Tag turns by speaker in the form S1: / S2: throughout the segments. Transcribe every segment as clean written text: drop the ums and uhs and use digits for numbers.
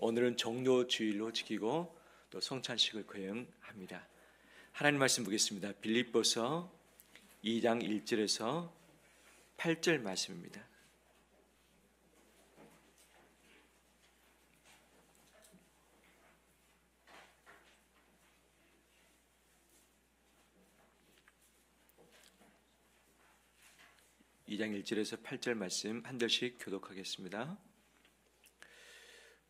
S1: 오늘은 종료주일로 지키고 또 성찬식을 거행합니다. 하나님 말씀 보겠습니다. 빌립보서 2장 1절에서 8절 말씀입니다. 이 장 1절에서 8절 말씀 한 절씩 교독하겠습니다.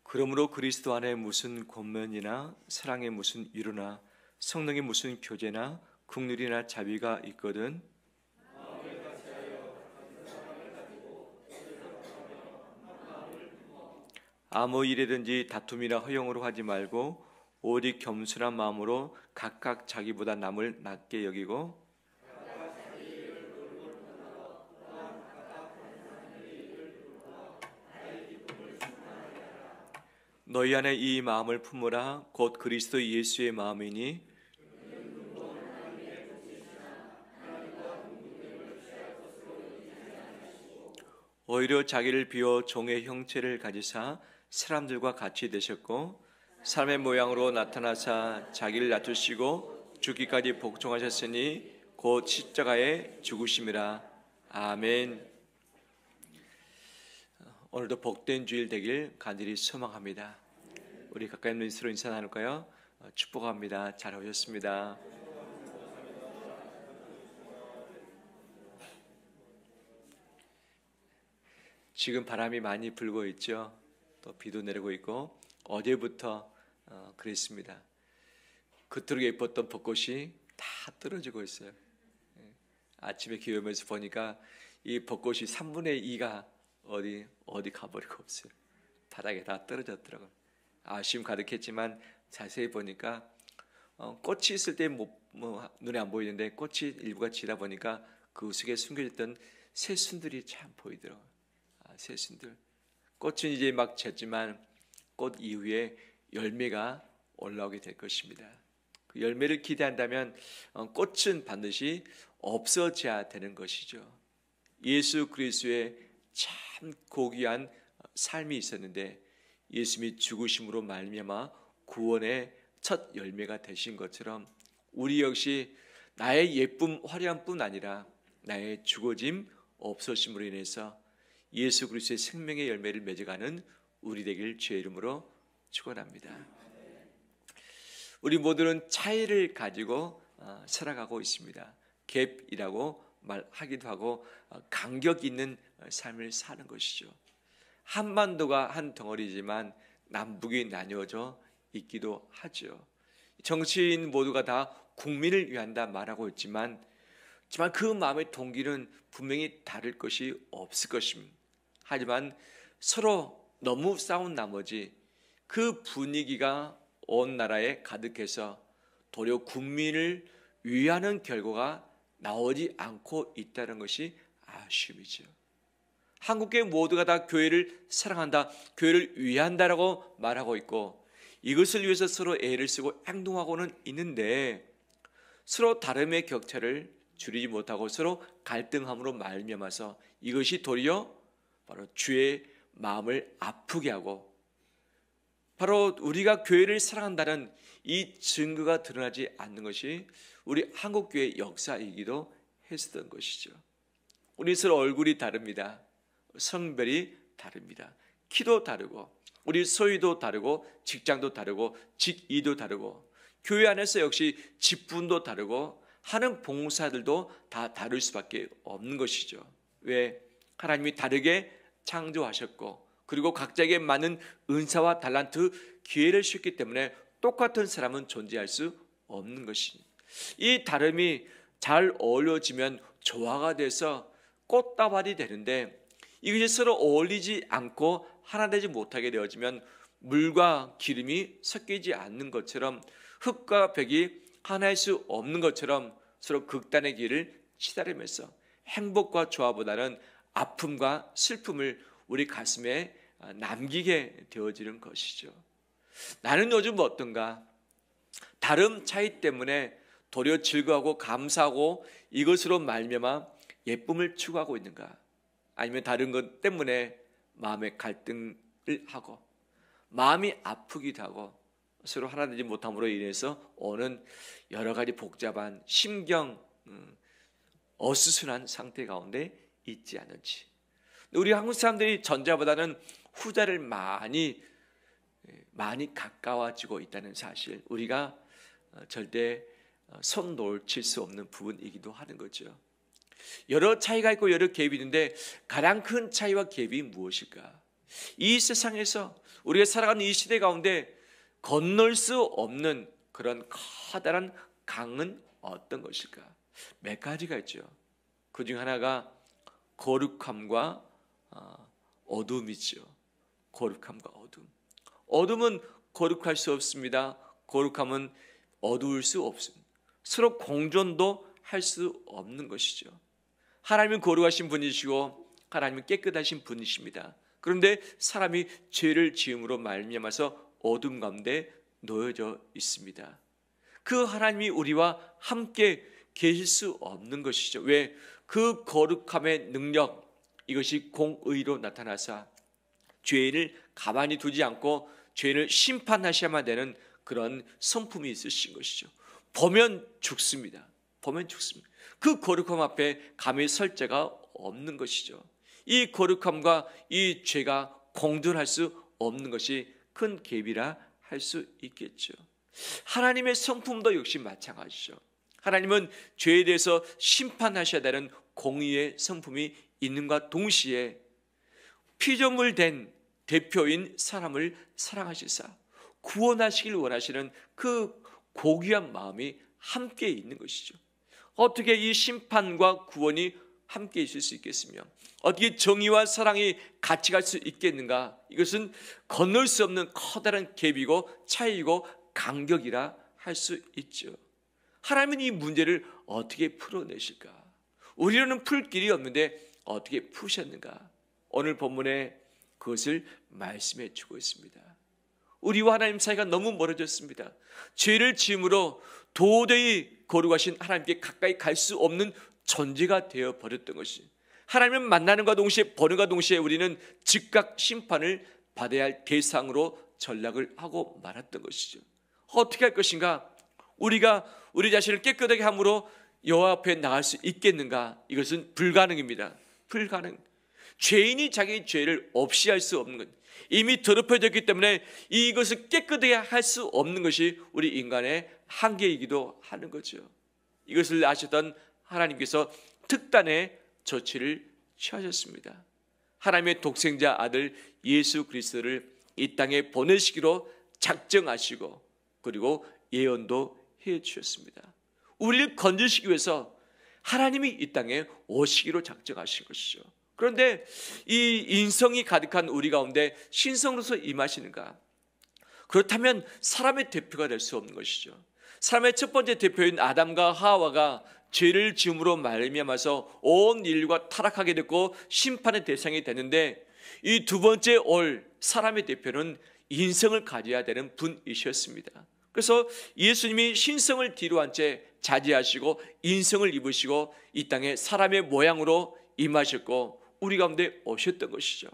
S1: 그러므로 그리스도 안에 무슨 권면이나 사랑의 무슨 위로나 성령의 무슨 교제나 긍휼이나 자비가 있거든 아무 일이든지 다툼이나 허용으로 하지 말고 오직 겸손한 마음으로 각각 자기보다 남을 낮게 여기고 너희 안에 이 마음을 품으라. 곧 그리스도 예수의 마음이니 오히려 자기를 비워 종의 형체를 가지사 사람들과 같이 되셨고 사람의 모양으로 나타나사 자기를 낮추시고 죽기까지 복종하셨으니 곧 십자가에 죽으심이라. 아멘. 오늘도 복된 주일 되길 간절히 소망합니다. 우리 가까이 있는 서로 인사 나눌까요? 축복합니다. 잘 오셨습니다. 지금 바람이 많이 불고 있죠. 또 비도 내리고 있고 어제부터 그랬습니다. 그토록 예뻤던 벚꽃이 다 떨어지고 있어요. 아침에 기오면서 보니까 이 벚꽃이 3분의 2가 어디 가버리고 없어요. 바닥에 다 떨어졌더라고요. 아쉬움 가득했지만 자세히 보니까 꽃이 있을 때 눈에 안 보이는데 꽃이 일부가 지다 보니까 그 속에 숨겨졌던 새순들이 참 보이더라고요. 새순들. 꽃은 이제 막 졌지만 꽃 이후에 열매가 올라오게 될 것입니다. 그 열매를 기대한다면 꽃은 반드시 없어져야 되는 것이죠. 예수 그리스도의 참 고귀한 삶이 있었는데 예수님이 죽으심으로 말미암아 구원의 첫 열매가 되신 것처럼 우리 역시 나의 예쁨 화려함뿐 아니라 나의 죽어짐 없어짐으로 인해서 예수 그리스도의 생명의 열매를 맺어가는 우리 되길 주의 이름으로 축원합니다. 우리 모두는 차이를 가지고 살아가고 있습니다. 갭이라고 말하기도 하고 간격 있는 삶을 사는 것이죠. 한반도가 한 덩어리지만 남북이 나뉘어져 있기도 하죠. 정치인 모두가 다 국민을 위한다 말하고 있지만 그 마음의 동기는 분명히 다를 것이 없을 것입니다. 하지만 서로 너무 싸운 나머지 그 분위기가 온 나라에 가득해서 도리어 국민을 위하는 결과가 나오지 않고 있다는 것이 아쉬움이죠. 한국교회 모두가 다 교회를 사랑한다, 교회를 위한다라고 말하고 있고 이것을 위해서 서로 애를 쓰고 행동하고는 있는데 서로 다름의 격차를 줄이지 못하고 서로 갈등함으로 말미암아서 이것이 도리어 바로 주의 마음을 아프게 하고 바로 우리가 교회를 사랑한다는 이 증거가 드러나지 않는 것이 우리 한국교회의 역사이기도 했었던 것이죠. 우리 서로 얼굴이 다릅니다. 성별이 다릅니다. 키도 다르고 우리 소유도 다르고 직장도 다르고 직위도 다르고 교회 안에서 역시 직분도 다르고 하는 봉사들도 다 다를 수밖에 없는 것이죠. 왜? 하나님이 다르게 창조하셨고 그리고 각자에게 맞는 은사와 달란트, 기회를 주셨기 때문에 똑같은 사람은 존재할 수 없는 것입니다. 이 다름이 잘 어우러지면 조화가 돼서 꽃다발이 되는데 이것이 서로 어울리지 않고 하나 되지 못하게 되어지면 물과 기름이 섞이지 않는 것처럼 흙과 벽이 하나일 수 없는 것처럼 서로 극단의 길을 치달으면서 행복과 조화보다는 아픔과 슬픔을 우리 가슴에 남기게 되어지는 것이죠. 나는 요즘 어떤가? 다름 차이 때문에 도리어 즐거워하고 감사하고 이것으로 말미암아 예쁨을 추구하고 있는가? 아니면 다른 것 때문에 마음의 갈등을 하고 마음이 아프기도 하고 서로 하나 되지 못함으로 인해서 오는 여러 가지 복잡한 심경 어수선한 상태 가운데 있지 않은지. 우리 한국 사람들이 전자보다는 후자를 많이 가까워지고 있다는 사실, 우리가 절대 손 놓칠 수 없는 부분이기도 하는 거죠. 여러 차이가 있고 여러 갭이 있는데 가장 큰 차이와 갭이 무엇일까? 이 세상에서 우리가 살아가는 이 시대 가운데 건널 수 없는 그런 커다란 강은 어떤 것일까? 몇 가지가 있죠. 그 중 하나가 거룩함과 어둠이죠. 거룩함과 어둠. 어둠은 거룩할 수 없습니다. 거룩함은 어두울 수 없습니다. 서로 공존도 할 수 없는 것이죠. 하나님은 거룩하신 분이시고 하나님은 깨끗하신 분이십니다. 그런데 사람이 죄를 지음으로 말미암아서 어둠 가운데 놓여져 있습니다. 그 하나님이 우리와 함께 계실 수 없는 것이죠. 왜? 그 거룩함의 능력, 이것이 공의로 나타나사 죄를 가만히 두지 않고 죄를 심판하셔야만 되는 그런 성품이 있으신 것이죠. 보면 죽습니다. 보면 죽습니다. 그 거룩함 앞에 감히 설 자가 없는 것이죠. 이 거룩함과 이 죄가 공존할 수 없는 것이 큰 갭이라 할 수 있겠죠. 하나님의 성품도 역시 마찬가지죠. 하나님은 죄에 대해서 심판하셔야 되는 공의의 성품이 있는과 동시에 피조물 된 대표인 사람을 사랑하시사 구원하시길 원하시는 그 고귀한 마음이 함께 있는 것이죠. 어떻게 이 심판과 구원이 함께 있을 수 있겠으며 어떻게 정의와 사랑이 같이 갈 수 있겠는가? 이것은 건널 수 없는 커다란 갭이고 차이고 간격이라 할 수 있죠. 하나님은 이 문제를 어떻게 풀어내실까? 우리로는 풀 길이 없는데 어떻게 푸셨는가? 오늘 본문에 그것을 말씀해 주고 있습니다. 우리와 하나님 사이가 너무 멀어졌습니다. 죄를 지음으로 도저히 거룩하신 하나님께 가까이 갈 수 없는 존재가 되어 버렸던 것이, 하나님을 만나는과 동시에 보는과 동시에 우리는 즉각 심판을 받아야 할 대상으로 전락을 하고 말았던 것이죠. 어떻게 할 것인가? 우리가 우리 자신을 깨끗하게 함으로 여호와 앞에 나갈 수 있겠는가? 이것은 불가능입니다. 불가능. 죄인이 자기 죄를 없이 할 수 없는 것, 이미 더럽혀졌기 때문에 이것을 깨끗하게 할 수 없는 것이 우리 인간의 한계이기도 하는 거죠. 이것을 아셨던 하나님께서 특단의 조치를 취하셨습니다. 하나님의 독생자 아들 예수 그리스도를 이 땅에 보내시기로 작정하시고 그리고 예언도 해 주셨습니다. 우리를 건지시기 위해서 하나님이 이 땅에 오시기로 작정하신 것이죠. 그런데 이 인성이 가득한 우리 가운데 신성으로서 임하시는가? 그렇다면 사람의 대표가 될 수 없는 것이죠. 사람의 첫 번째 대표인 아담과 하와가 죄를 지음으로 말미암아서 온 인류가 타락하게 됐고 심판의 대상이 되는데, 이 두 번째 올 사람의 대표는 인성을 가져야 되는 분이셨습니다. 그래서 예수님이 신성을 뒤로한 채 자지하시고 인성을 입으시고 이 땅에 사람의 모양으로 임하셨고 우리 가운데 오셨던 것이죠.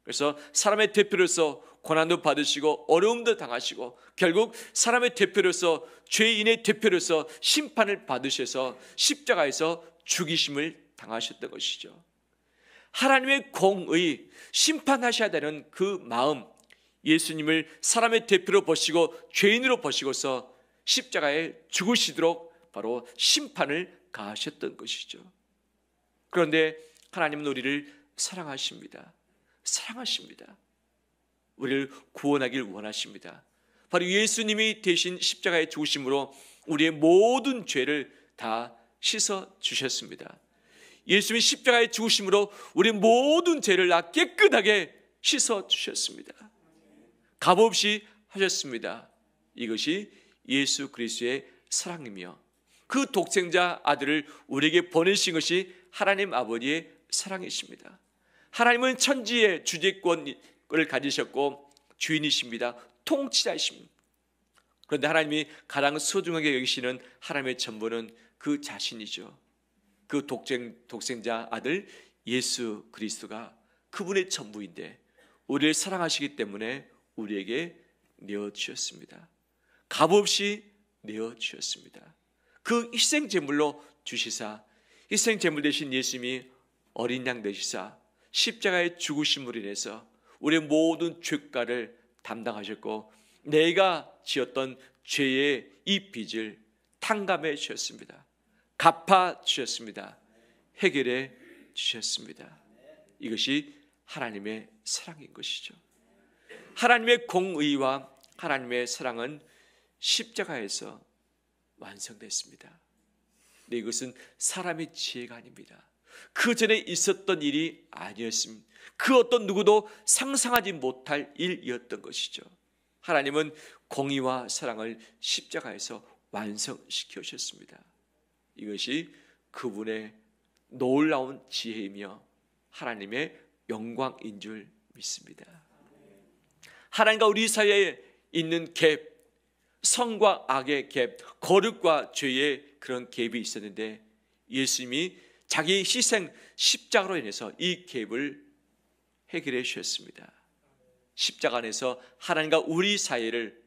S1: 그래서 사람의 대표로서 고난도 받으시고 어려움도 당하시고 결국 사람의 대표로서 죄인의 대표로서 심판을 받으셔서 십자가에서 죽이심을 당하셨던 것이죠. 하나님의 공의, 심판하셔야 되는 그 마음, 예수님을 사람의 대표로 보시고 죄인으로 보시고서 십자가에 죽으시도록 바로 심판을 가하셨던 것이죠. 그런데 하나님은 우리를 사랑하십니다. 사랑하십니다. 우리를 구원하길 원하십니다. 바로 예수님이 대신 십자가에 죽으심으로 우리의 모든 죄를 다 씻어 주셨습니다. 예수님이 십자가에 죽으심으로 우리의 모든 죄를 다 깨끗하게 씻어 주셨습니다. 값없이 하셨습니다. 이것이 예수 그리스도의 사랑이며 그 독생자 아들을 우리에게 보내신 것이 하나님 아버지의 사랑이십니다. 하나님은 천지의 주재권을 가지셨고 주인이십니다. 통치자이십니다. 그런데 하나님이 가장 소중하게 여기시는 하나님의 전부는 그 자신이죠. 그 독생자 아들 예수 그리스도가 그분의 전부인데 우리를 사랑하시기 때문에 우리에게 내어주셨습니다. 값없이 내어주셨습니다. 그 희생제물로 주시사, 희생제물 대신 예수님이 어린 양 되시사 십자가의 죽으심으로 인해서 우리의 모든 죄가를 담당하셨고 내가 지었던 죄의 이 빚을 탕감해 주셨습니다. 갚아 주셨습니다. 해결해 주셨습니다. 이것이 하나님의 사랑인 것이죠. 하나님의 공의와 하나님의 사랑은 십자가에서 완성됐습니다. 근데 이것은 사람의 지혜가 아닙니다. 그 전에 있었던 일이 아니었습니다. 그 어떤 누구도 상상하지 못할 일이었던 것이죠. 하나님은 공의와 사랑을 십자가에서 완성시켜 주셨습니다. 이것이 그분의 놀라운 지혜이며 하나님의 영광인 줄 믿습니다. 하나님과 우리 사이에 있는 갭, 선과 악의 갭, 거룩과 죄의 그런 갭이 있었는데 예수님이 자기 희생 십자가로 인해서 이 갭을 해결해 주셨습니다. 십자가 안에서 하나님과 우리 사이를,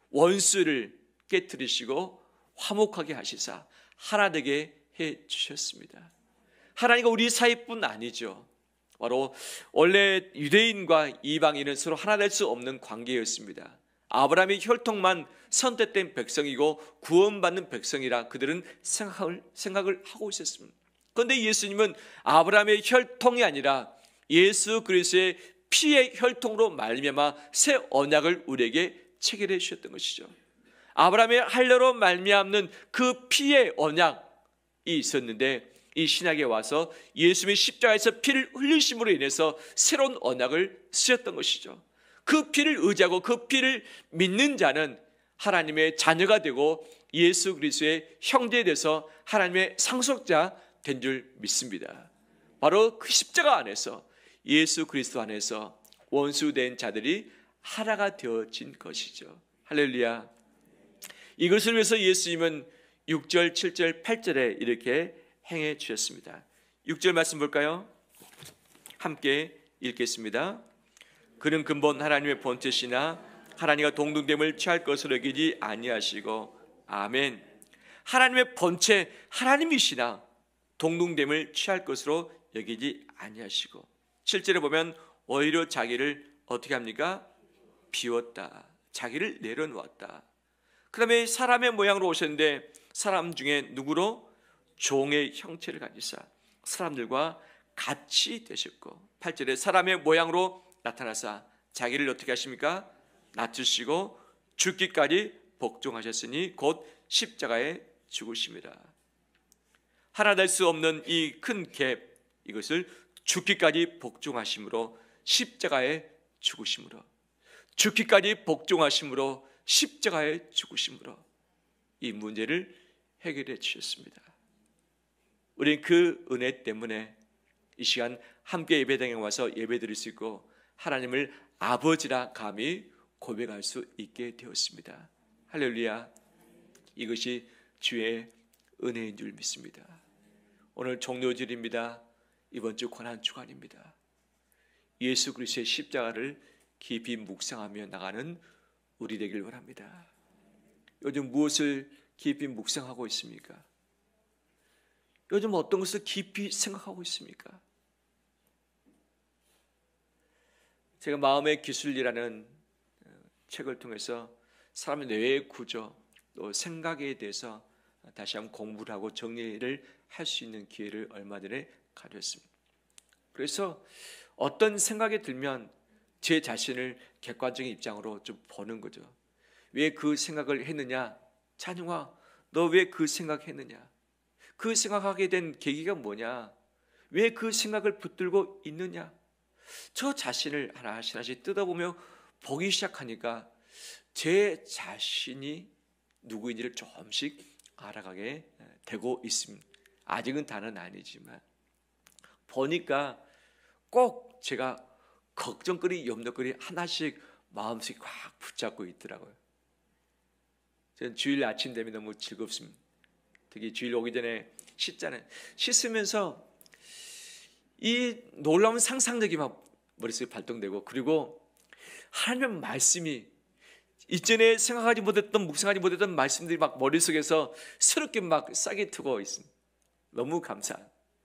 S1: 원수를 깨뜨리시고 화목하게 하시사 하나 되게 해 주셨습니다. 하나님과 우리 사이뿐 아니죠. 바로 원래 유대인과 이방인은 서로 하나 될 수 없는 관계였습니다. 아브라함의 혈통만 선택된 백성이고 구원받는 백성이라 그들은 생각을 하고 있었습니다. 그런데 예수님은 아브라함의 혈통이 아니라 예수 그리스도의 피의 혈통으로 말미암아 새 언약을 우리에게 체결해 주셨던 것이죠. 아브라함의 할례로 말미암는 그 피의 언약이 있었는데 이 신약에 와서 예수님의 십자가에서 피를 흘리심으로 인해서 새로운 언약을 쓰셨던 것이죠. 그 피를 의지하고 그 피를 믿는 자는 하나님의 자녀가 되고 예수 그리스도의 형제에 대해서 하나님의 상속자 된 줄 믿습니다. 바로 그 십자가 안에서 예수 그리스도 안에서 원수된 자들이 하나가 되어진 것이죠. 할렐루야. 이것을 위해서 예수님은 6절, 7절, 8절에 이렇게 행해 주셨습니다. 6절 말씀 볼까요? 함께 읽겠습니다. 그는 근본 하나님의 본체시나 하나님과 동등됨을 취할 것으로 여기지 아니하시고 아멘. 하나님의 본체 하나님이시나 동등됨을 취할 것으로 여기지 아니하시고 7절에 보면 오히려 자기를 어떻게 합니까? 비웠다. 자기를 내려놓았다. 그 다음에 사람의 모양으로 오셨는데 사람 중에 누구로? 종의 형체를 가지사 사람들과 같이 되셨고 8절에 사람의 모양으로 나타나사 자기를 어떻게 하십니까? 낮추시고 죽기까지 복종하셨으니 곧 십자가에 죽으심이라. 하나 될 수 없는 이 큰 갭, 이것을 죽기까지 복종하심으로 십자가에 죽으심으로, 죽기까지 복종하심으로 십자가에 죽으심으로 이 문제를 해결해 주셨습니다. 우리는 그 은혜 때문에 이 시간 함께 예배당에 와서 예배드릴 수 있고 하나님을 아버지라 감히 고백할 수 있게 되었습니다. 할렐루야. 이것이 주의 은혜인 줄 믿습니다. 오늘 종료절입니다. 이번 주 고난주간입니다. 예수 그리스도의 십자가를 깊이 묵상하며 나가는 우리 되길 원합니다. 요즘 무엇을 깊이 묵상하고 있습니까? 요즘 어떤 것을 깊이 생각하고 있습니까? 제가 마음의 기술이라는 책을 통해서 사람의 뇌의 구조 또 생각에 대해서 다시 한번 공부를 하고 정리를 할 수 있는 기회를 얼마 전에 가졌습니다. 그래서 어떤 생각이 들면 제 자신을 객관적인 입장으로 좀 보는 거죠. 왜 그 생각을 했느냐? 찬용아, 너 왜 그 생각했느냐? 그 생각하게 된 계기가 뭐냐? 왜 그 생각을 붙들고 있느냐? 저 자신을 하나씩 뜯어보며 보기 시작하니까 제 자신이 누구인지를 조금씩 알아가게 되고 있습니다. 아직은 다는 아니지만 보니까 꼭 제가 걱정거리, 염려거리 하나씩 마음속에 꽉 붙잡고 있더라고요. 저는 주일 아침 되면 너무 즐겁습니다. 특히 주일 오기 전에 씻잖아요. 씻으면서 이 놀라운 상상력이 막 머릿속에 발동되고 그리고 하나님의 말씀이 이전에 생각하지 못했던, 묵상하지 못했던 말씀들이 막 머릿속에서 새롭게 막 싹이 트고 있습니다. 너무 감사.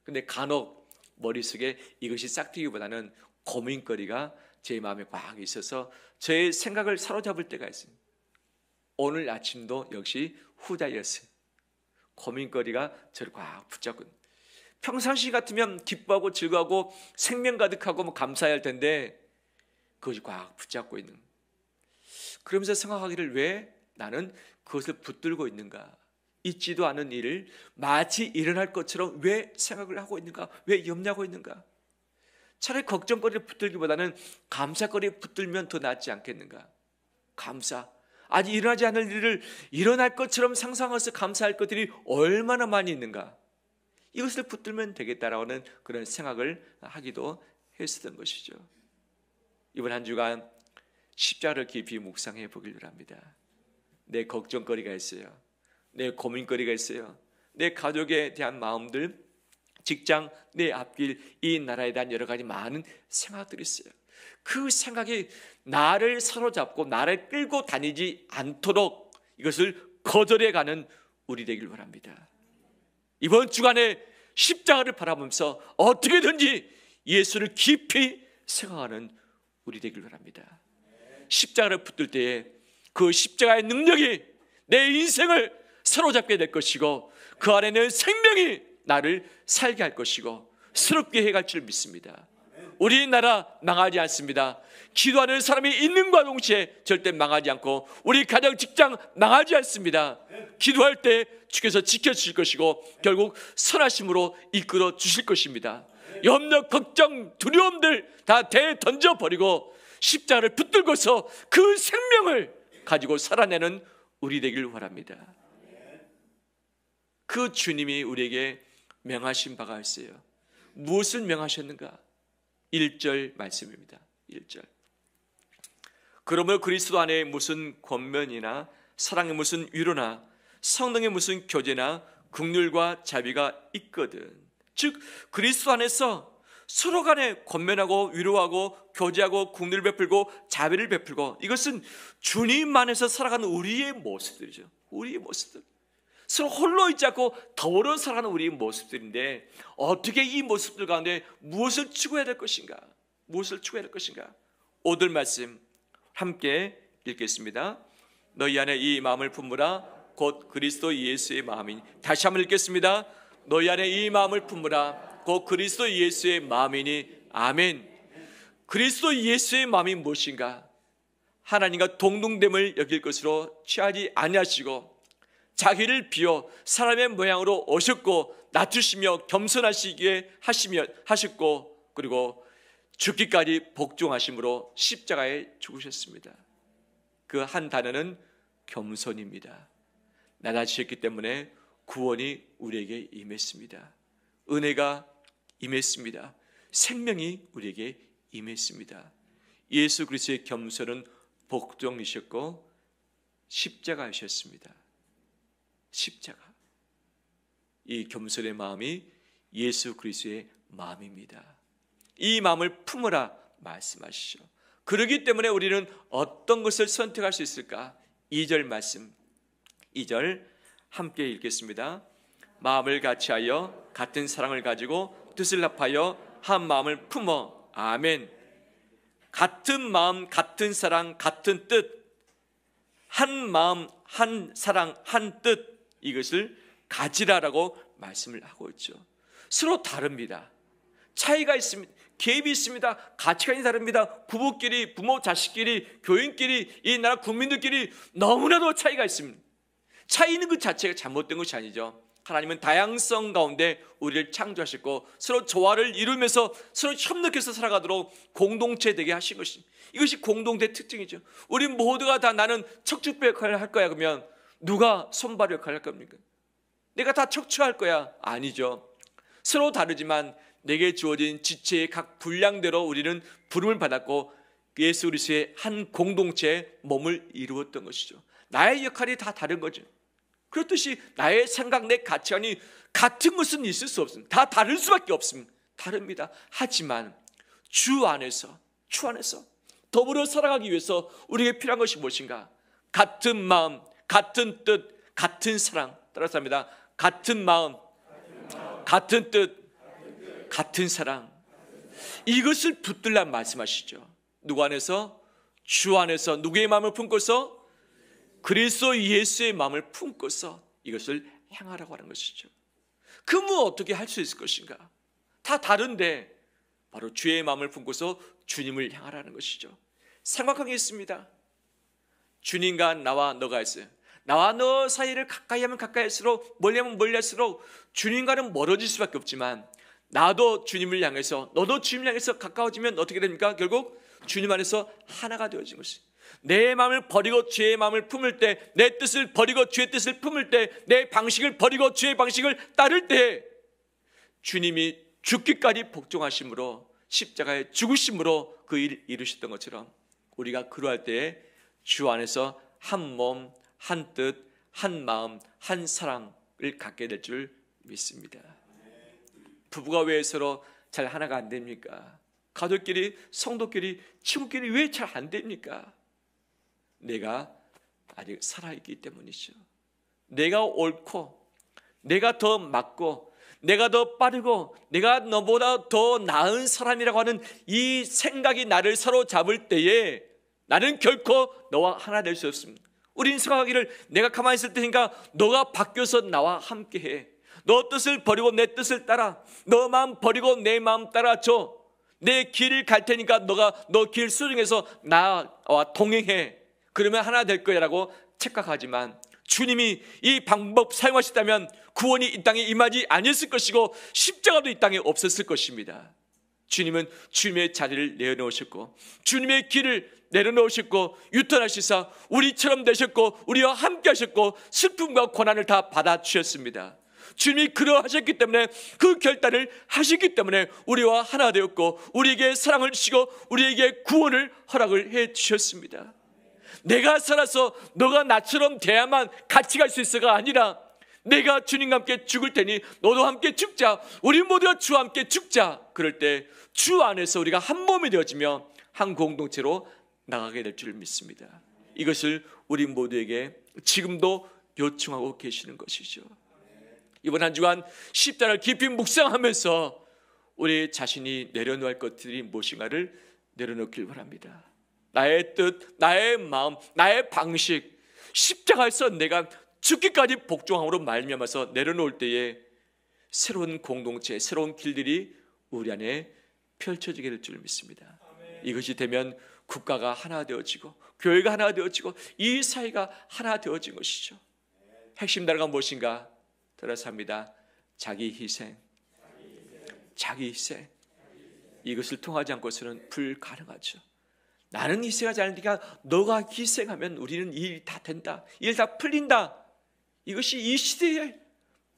S1: 근데 간혹 머릿속에 이것이 싹트기보다는 고민거리가 제 마음에 꽉 있어서 저의 생각을 사로잡을 때가 있습니다. 오늘 아침도 역시 후자였어요. 고민거리가 저를 꽉 붙잡고, 평상시 같으면 기뻐하고 즐거워하고 생명 가득하고 뭐 감사해야 할 텐데 그것이 꽉 붙잡고 있는, 그러면서 생각하기를 왜 나는 그것을 붙들고 있는가? 있지도 않은 일을 마치 일어날 것처럼 왜 생각을 하고 있는가? 왜 염려하고 있는가? 차라리 걱정거리를 붙들기보다는 감사거리에 붙들면 더 낫지 않겠는가? 감사, 아직 일어나지 않을 일을 일어날 것처럼 상상해서 감사할 것들이 얼마나 많이 있는가? 이것을 붙들면 되겠다라는 그런 생각을 하기도 했었던 것이죠. 이번 한 주간 십자가를 깊이 묵상해 보기를 합니다. 내 걱정거리가 있어요. 내 고민거리가 있어요. 내 가족에 대한 마음들, 직장, 내 앞길, 이 나라에 대한 여러 가지 많은 생각들이 있어요. 그 생각이 나를 사로잡고 나를 끌고 다니지 않도록 이것을 거절해가는 우리 되길 바랍니다. 이번 주간에 십자가를 바라보면서 어떻게든지 예수를 깊이 생각하는 우리 되길 바랍니다. 십자가를 붙들 때에 그 십자가의 능력이 내 인생을 사로잡게 될 것이고 그 안에는 생명이 나를 살게 할 것이고 새롭게 해갈 줄 믿습니다. 우리나라 망하지 않습니다. 기도하는 사람이 있는과 동시에 절대 망하지 않고 우리 가정, 직장 망하지 않습니다. 기도할 때 주께서 지켜주실 것이고 결국 선하심으로 이끌어 주실 것입니다. 염려, 걱정, 두려움들 다 던져버리고 십자가를 붙들고서 그 생명을 가지고 살아내는 우리 되길 바랍니다. 그 주님이 우리에게 명하신 바가 있어요. 무엇을 명하셨는가? 1절 말씀입니다. 1절. 그러므로 그리스도 안에 무슨 권면이나 사랑의 무슨 위로나 성령의 무슨 교제나 긍휼과 자비가 있거든. 즉 그리스도 안에서 서로 간에 권면하고 위로하고 교제하고 긍휼을 베풀고 자비를 베풀고, 이것은 주님 안에서 살아가는 우리의 모습들이죠. 우리의 모습들. 서로 홀로 있지 않고 더불어 살아가는 우리의 모습들인데 어떻게 이 모습들 가운데 무엇을 추구해야 될 것인가? 무엇을 추구해야 될 것인가? 오늘 말씀 함께 읽겠습니다. 너희 안에 이 마음을 품으라 곧 그리스도 예수의 마음이니. 다시 한번 읽겠습니다. 너희 안에 이 마음을 품으라 곧 그리스도 예수의 마음이니. 아멘. 그리스도 예수의 마음이 무엇인가? 하나님과 동등됨을 여길 것으로 취하지 아니하시고 자기를 비워 사람의 모양으로 오셨고 낮추시며 겸손하시게 하셨고 그리고 죽기까지 복종하심으로 십자가에 죽으셨습니다. 그 한 단어는 겸손입니다. 낮아지셨기 때문에 구원이 우리에게 임했습니다. 은혜가 임했습니다. 생명이 우리에게 임했습니다. 예수 그리스도의 겸손은 복종이셨고 십자가이셨습니다. 십자가. 이 겸손의 마음이 예수 그리스도의 마음입니다. 이 마음을 품으라 말씀하시죠. 그렇기 때문에 우리는 어떤 것을 선택할 수 있을까? 2절 말씀, 2절 함께 읽겠습니다. 마음을 같이하여 같은 사랑을 가지고 뜻을 합하여 한 마음을 품어. 아멘. 같은 마음, 같은 사랑, 같은 뜻, 한 마음, 한 사랑, 한 뜻, 이것을 가지라라고 말씀을 하고 있죠. 서로 다릅니다. 차이가 있습니다. 갭이 있습니다. 가치관이 다릅니다. 부부끼리, 부모, 자식끼리, 교인끼리, 이 나라 국민들끼리 너무나도 차이가 있습니다. 차이 있는 것 자체가 잘못된 것이 아니죠. 하나님은 다양성 가운데 우리를 창조하셨고 서로 조화를 이루면서 서로 협력해서 살아가도록 공동체 되게 하신 것입니다. 이것이 공동체 특징이죠. 우리 모두가 다 나는 척추뼈 역할을 할 거야 그러면 누가 손발 역할을 할 겁니까? 내가 다 척추할 거야? 아니죠. 서로 다르지만 내게 주어진 지체의 각 분량대로 우리는 부름을 받았고 예수 그리스도의 한 공동체의 몸을 이루었던 것이죠. 나의 역할이 다 다른 거죠. 그렇듯이 나의 생각, 내 가치관이 같은 것은 있을 수 없습니다. 다 다를 수밖에 없습니다. 다릅니다. 하지만 주 안에서 더불어 살아가기 위해서 우리에게 필요한 것이 무엇인가? 같은 마음, 같은 뜻, 같은 사랑. 따라서 합니다. 같은 마음, 같은 뜻, 같은 사랑. 이것을 붙들란 말씀하시죠. 누구 안에서? 주 안에서 누구의 마음을 품고서? 그리스도 예수의 마음을 품고서 이것을 행하라고 하는 것이죠. 그러면 어떻게 할 수 있을 것인가? 다 다른데 바로 주의 마음을 품고서 주님을 향하라는 것이죠. 생각하겠습니다. 주님과 나와 너가 있어요. 나와 너 사이를 가까이 하면 가까이 할수록, 멀리 하면 멀리 할수록 주님과는 멀어질 수밖에 없지만, 나도 주님을 향해서 너도 주님을 향해서 가까워지면 어떻게 됩니까? 결국 주님 안에서 하나가 되어진 것이. 내 마음을 버리고 주의 마음을 품을 때, 내 뜻을 버리고 주의 뜻을 품을 때, 내 방식을 버리고 주의 방식을 따를 때 주님이 죽기까지 복종하심으로, 십자가의 죽으심으로 그 일을 이루셨던 것처럼 우리가 그러할 때에 주 안에서 한 몸, 한 뜻, 한 마음, 한 사랑을 갖게 될 줄 믿습니다. 부부가 왜 서로 잘 하나가 안 됩니까? 가족끼리, 성도끼리, 친구끼리 왜 잘 안 됩니까? 내가 아직 살아있기 때문이죠. 내가 옳고, 내가 더 맞고, 내가 더 빠르고, 내가 너보다 더 나은 사람이라고 하는 이 생각이 나를 사로잡을 때에 나는 결코 너와 하나 될 수 없습니다. 우린 생각하기를 내가 가만히 있을 테니까 너가 바뀌어서 나와 함께해. 너 뜻을 버리고 내 뜻을 따라. 너 마음 버리고 내 마음 따라줘. 내 길을 갈 테니까 너가 너 길 수중에서 나와 동행해. 그러면 하나 될 거야 라고 착각하지만, 주님이 이 방법 사용하셨다면 구원이 이 땅에 임하지 아니었을 것이고 십자가도 이 땅에 없었을 것입니다. 주님은 주님의 자리를 내어놓으셨고 주님의 길을 내려놓으셨고 유턴하시사 우리처럼 되셨고 우리와 함께 하셨고 슬픔과 고난을 다 받아주셨습니다. 주님이 그러하셨기 때문에, 그 결단을 하셨기 때문에 우리와 하나 되었고 우리에게 사랑을 주시고 우리에게 구원을 허락을 해 주셨습니다. 내가 살아서 너가 나처럼 돼야만 같이 갈 수 있어가 아니라, 내가 주님과 함께 죽을 테니 너도 함께 죽자. 우리 모두가 주와 함께 죽자. 그럴 때 주 안에서 우리가 한 몸이 되어지며 한 공동체로 나가게 될 줄 믿습니다. 이것을 우리 모두에게 지금도 요청하고 계시는 것이죠. 이번 한 주간 십자가를 깊이 묵상하면서 우리 자신이 내려놓을 것들이 무엇인가를 내려놓길 바랍니다. 나의 뜻, 나의 마음, 나의 방식, 십자가에서 내가 죽기까지 복종함으로 말미암아서 내려놓을 때에 새로운 공동체, 새로운 길들이 우리 안에 펼쳐지게 될 줄 믿습니다. 이것이 되면 국가가 하나 되어지고 교회가 하나 되어지고 이 사회가 하나 되어진 것이죠. 핵심 단어가 무엇인가? 따라서 합니다. 자기 희생. 자기 희생. 이것을 통하지 않고서는 불가능하죠. 나는 희생하지 않으니까 너가 희생하면 우리는 이 일이 다 된다, 이 일 다 풀린다. 이것이 이 시대의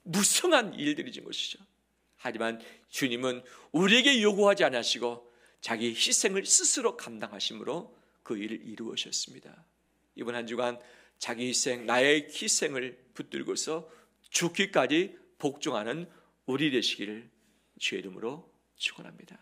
S1: 무성한 일들이진 것이죠. 하지만 주님은 우리에게 요구하지 않으시고 자기 희생을 스스로 감당하심으로 그 일을 이루으셨습니다. 이번 한 주간 자기 희생, 나의 희생을 붙들고서 죽기까지 복종하는 우리 되시기를 주의 이름으로 축원합니다.